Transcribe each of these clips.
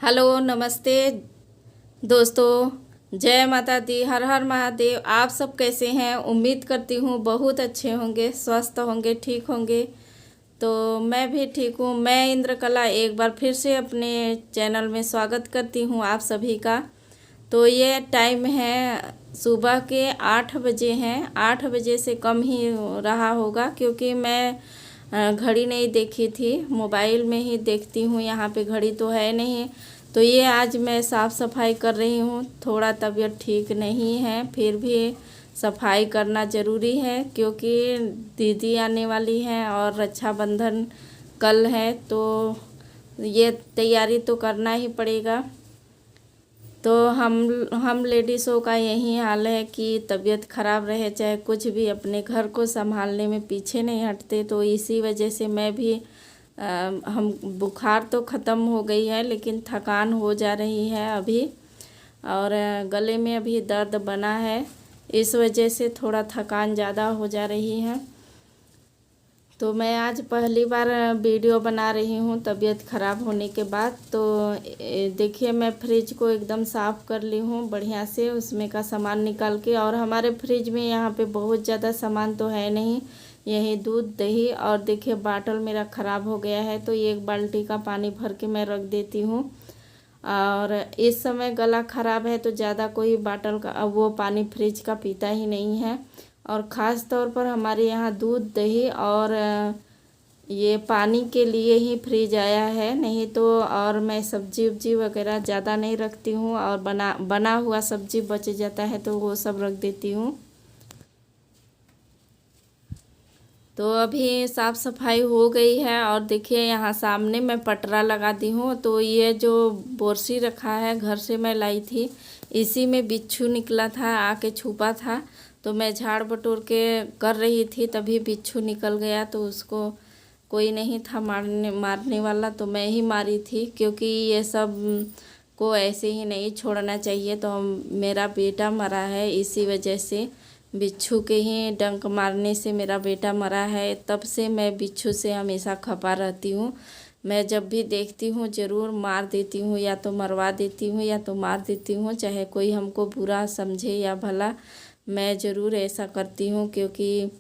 Hello नमस्ते दोस्तों। जय माता दी, हर हर महादेव। आप सब कैसे हैं? उम्मीद करती हूँ बहुत अच्छे होंगे, स्वस्थ होंगे, ठीक होंगे। तो मैं भी ठीक हूँ। मैं इंद्रकला एक बार फिर से अपने चैनल में स्वागत करती हूँ आप सभी का। तो ये टाइम है सुबह के 8 बजे हैं। 8 बजे से कम ही रहा होगा क्योंकि मैं घड़ी नहीं देखी थी, मोबाइल में ही देखती हूँ। यहाँ पे घड़ी तो है नहीं। तो ये आज मैं साफ़ सफाई कर रही हूँ। थोड़ा तबीयत ठीक नहीं है, फिर भी सफाई करना ज़रूरी है क्योंकि दीदी आने वाली हैं और रक्षाबंधन कल है, तो ये तैयारी तो करना ही पड़ेगा। तो हम लेडीज़ों का यही हाल है कि तबीयत ख़राब रहे चाहे कुछ भी, अपने घर को संभालने में पीछे नहीं हटते। तो इसी वजह से मैं भी हम बुखार तो ख़त्म हो गई है लेकिन थकान हो जा रही है अभी, और गले में अभी दर्द बना है। इस वजह से थोड़ा थकान ज़्यादा हो जा रही है। तो मैं आज पहली बार वीडियो बना रही हूँ तबीयत ख़राब होने के बाद। तो देखिए मैं फ्रिज को एकदम साफ़ कर ली हूँ बढ़िया से, उसमें का सामान निकाल के। और हमारे फ्रिज में यहाँ पे बहुत ज़्यादा सामान तो है नहीं, यही दूध दही। और देखिए बाटल मेरा ख़राब हो गया है, तो एक बाल्टी का पानी भर के मैं रख देती हूँ। और इस समय गला ख़राब है तो ज़्यादा कोई बाटल का वो पानी फ्रिज का पीता ही नहीं है। और ख़ास तौर पर हमारे यहाँ दूध दही और ये पानी के लिए ही फ्रिज आया है, नहीं तो और मैं सब्जी उब्जी वगैरह ज़्यादा नहीं रखती हूँ। और बना हुआ सब्जी बच जाता है तो वो सब रख देती हूँ। तो अभी साफ़ सफाई हो गई है और देखिए यहाँ सामने मैं पटरा लगा दी हूँ। तो ये जो बोरसी रखा है घर से मैं लाई थी, इसी में बिच्छू निकला था, आके छुपा था। तो मैं झाड़ बटोर के कर रही थी तभी बिच्छू निकल गया। तो उसको कोई नहीं था मारने वाला, तो मैं ही मारी थी क्योंकि ये सब को ऐसे ही नहीं छोड़ना चाहिए। तो मेरा बेटा मरा है इसी वजह से, बिच्छू के ही डंक मारने से मेरा बेटा मरा है। तब से मैं बिच्छू से हमेशा खपा रहती हूँ। मैं जब भी देखती हूँ ज़रूर मार देती हूँ, या तो मरवा देती हूँ या तो मार देती हूँ, चाहे कोई हमको बुरा समझे या भला, मैं ज़रूर ऐसा करती हूँ क्योंकि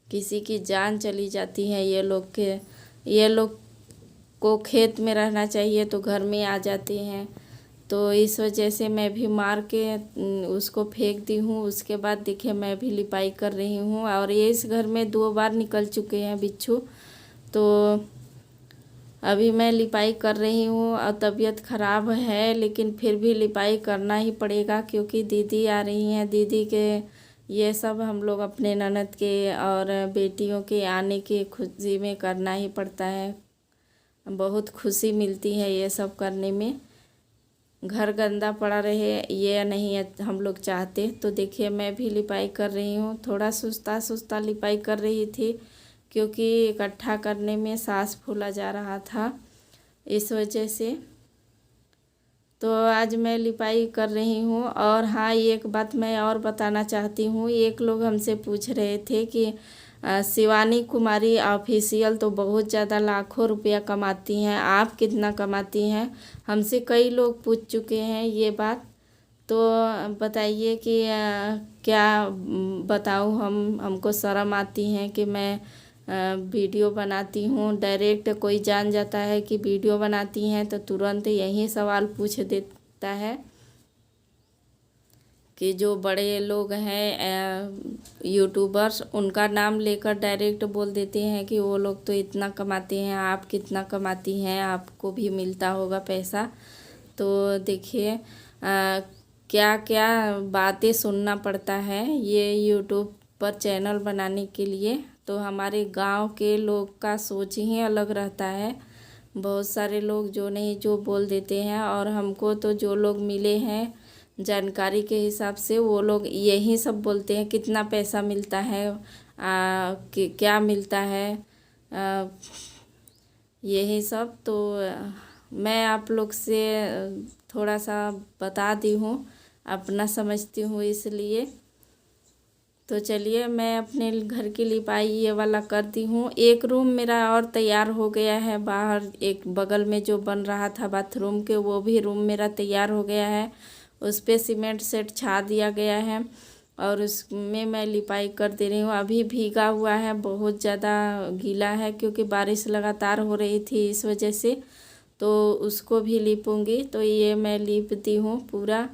किसी की जान चली जाती है। ये लोग को खेत में रहना चाहिए तो घर में आ जाते हैं। तो इस वजह से मैं भी मार के उसको फेंक दी हूँ। उसके बाद देखिए मैं भी लिपाई कर रही हूँ। और ये इस घर में 2 बार निकल चुके हैं बिच्छू। तो अभी मैं लिपाई कर रही हूँ और तबीयत ख़राब है लेकिन फिर भी लिपाई करना ही पड़ेगा क्योंकि दीदी आ रही हैं। दीदी के ये सब हम लोग अपने ननद के और बेटियों के आने की खुशी में करना ही पड़ता है। बहुत खुशी मिलती है ये सब करने में। घर गंदा पड़ा रहे ये नहीं हम लोग चाहते। तो देखिए मैं भी लिपाई कर रही हूँ, थोड़ा सुस्ता सुस्ता लिपाई कर रही थी क्योंकि इकट्ठा करने में सांस फूला जा रहा था, इस वजह से। तो आज मैं लिपाई कर रही हूँ। और हाँ, एक बात मैं और बताना चाहती हूँ। एक लोग हमसे पूछ रहे थे कि शिवानी कुमारी ऑफिशियल तो बहुत ज़्यादा लाखों रुपया कमाती हैं, आप कितना कमाती हैं? हमसे कई लोग पूछ चुके हैं ये बात। तो बताइए कि क्या बताऊँ हमको शर्म आती है कि मैं वीडियो बनाती हूँ। डायरेक्ट कोई जान जाता है कि वीडियो बनाती हैं तो तुरंत यही सवाल पूछ देता है कि जो बड़े लोग हैं यूट्यूबर्स, उनका नाम लेकर डायरेक्ट बोल देते हैं कि वो लोग तो इतना कमाते हैं, आप कितना कमाती हैं, आपको भी मिलता होगा पैसा। तो देखिए क्या क्या बातें सुनना पड़ता है ये यूट्यूब पर चैनल बनाने के लिए। तो हमारे गांव के लोग का सोच ही अलग रहता है। बहुत सारे लोग जो नहीं जो बोल देते हैं, और हमको तो जो लोग मिले हैं जानकारी के हिसाब से वो लोग यही सब बोलते हैं कितना पैसा मिलता है, क्या मिलता है, यही सब। तो मैं आप लोग से थोड़ा सा बता दी हूँ, अपना समझती हूँ इसलिए। तो चलिए मैं अपने घर की लिपाई ये वाला करती हूँ। एक रूम मेरा और तैयार हो गया है, बाहर एक बगल में जो बन रहा था बाथरूम के, वो भी रूम मेरा तैयार हो गया है। उस पर सीमेंट सेट छा दिया गया है और उसमें मैं लिपाई कर दे रही हूँ। अभी भीगा हुआ है, बहुत ज़्यादा गीला है क्योंकि बारिश लगातार हो रही थी इस वजह से। तो उसको भी लीपूँगी। तो ये मैं लीपती हूँ पूरा।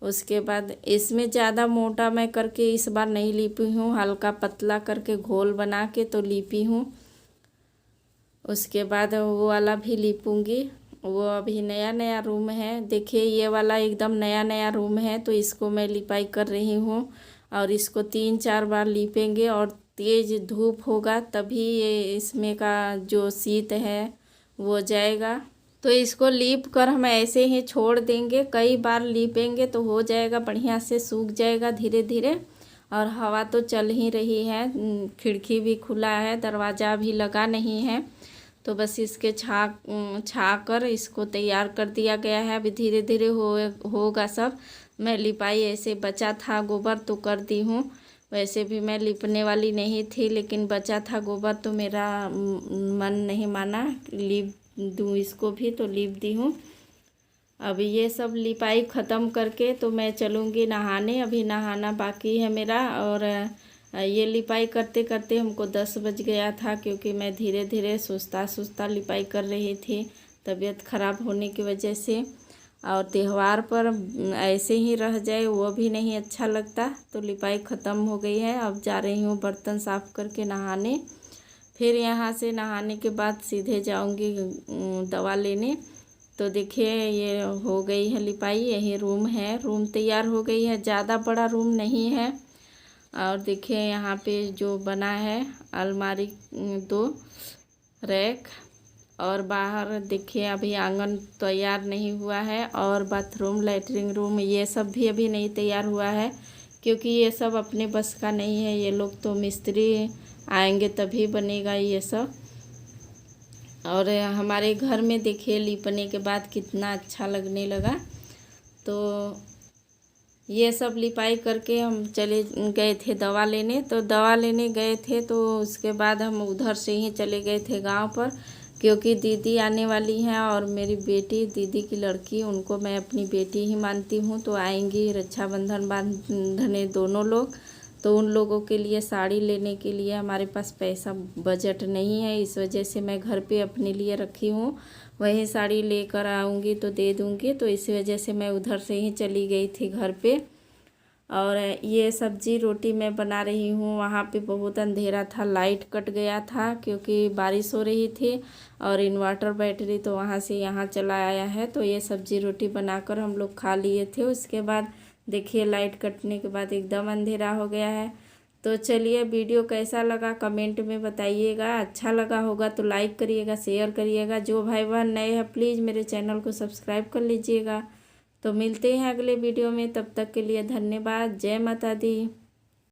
उसके बाद इसमें ज़्यादा मोटा मैं करके इस बार नहीं लीपी हूँ, हल्का पतला करके घोल बना के तो लीपी हूँ। उसके बाद वो वाला भी लीपूँगी। वो अभी नया नया रूम है, देखिए ये वाला एकदम नया नया रूम है, तो इसको मैं लिपाई कर रही हूँ। और इसको 3-4 बार लीपेंगे और तेज़ धूप होगा तभी ये इसमें का जो शीत है वो जाएगा। तो इसको लीप कर हम ऐसे ही छोड़ देंगे, कई बार लीपेंगे तो हो जाएगा, बढ़िया से सूख जाएगा धीरे धीरे। और हवा तो चल ही रही है, खिड़की भी खुला है, दरवाज़ा भी लगा नहीं है। तो बस इसके छा कर इसको तैयार कर दिया गया है। अभी धीरे धीरे होगा सब। मैं लिपाई ऐसे बचा था गोबर तो कर दी हूँ। वैसे भी मैं लिपने वाली नहीं थी, लेकिन बचा था गोबर तो मेरा मन नहीं माना, लिप दूँ इसको भी, तो लीप दी हूँ। अभी ये सब लिपाई ख़त्म करके तो मैं चलूँगी नहाने। अभी नहाना बाकी है मेरा। और ये लिपाई करते करते हमको 10 बज गया था क्योंकि मैं धीरे धीरे सुस्ता लिपाई कर रही थी, तबीयत ख़राब होने की वजह से। और त्यौहार पर ऐसे ही रह जाए वो भी नहीं अच्छा लगता। तो लिपाई ख़त्म हो गई है, अब जा रही हूँ बर्तन साफ़ करके नहाने। फिर यहाँ से नहाने के बाद सीधे जाऊँगी दवा लेने। तो देखिए ये हो गई है लिपाई, यही रूम है, रूम तैयार हो गई है, ज़्यादा बड़ा रूम नहीं है। और देखिए यहाँ पे जो बना है अलमारी 2 रैक। और बाहर देखिए अभी आंगन तैयार नहीं हुआ है, और बाथरूम लैट्रिन रूम ये सब भी अभी नहीं तैयार हुआ है क्योंकि ये सब अपने बस का नहीं है। ये लोग तो मिस्त्री आएंगे तभी बनेगा ये सब। और हमारे घर में देखिए लीपने के बाद कितना अच्छा लगने लगा। तो ये सब लिपाई करके हम चले गए थे दवा लेने। तो दवा लेने गए थे तो उसके बाद हम उधर से ही चले गए थे गांव पर, क्योंकि दीदी आने वाली हैं और मेरी बेटी, दीदी की लड़की, उनको मैं अपनी बेटी ही मानती हूँ। तो आएंगी, रक्षाबंधन बांधने दोनों लोग। तो उन लोगों के लिए साड़ी लेने के लिए हमारे पास पैसा बजट नहीं है, इस वजह से मैं घर पे अपने लिए रखी हूँ। वही साड़ी लेकर आऊँगी तो दे दूँगी। तो इसी वजह से मैं उधर से ही चली गई थी घर पे। और ये सब्जी रोटी मैं बना रही हूँ। वहाँ पे बहुत अंधेरा था, लाइट कट गया था क्योंकि बारिश हो रही थी, और इन्वर्टर बैटरी तो वहाँ से यहाँ चला आया है। तो ये सब्जी रोटी बनाकर हम लोग खा लिए थे। उसके बाद देखिए लाइट कटने के बाद एकदम अंधेरा हो गया है। तो चलिए वीडियो कैसा लगा कमेंट में बताइएगा। अच्छा लगा होगा तो लाइक करिएगा, शेयर करिएगा। जो भाई बहन नए हैं प्लीज़ मेरे चैनल को सब्सक्राइब कर लीजिएगा। तो मिलते हैं अगले वीडियो में, तब तक के लिए धन्यवाद। जय माता दी।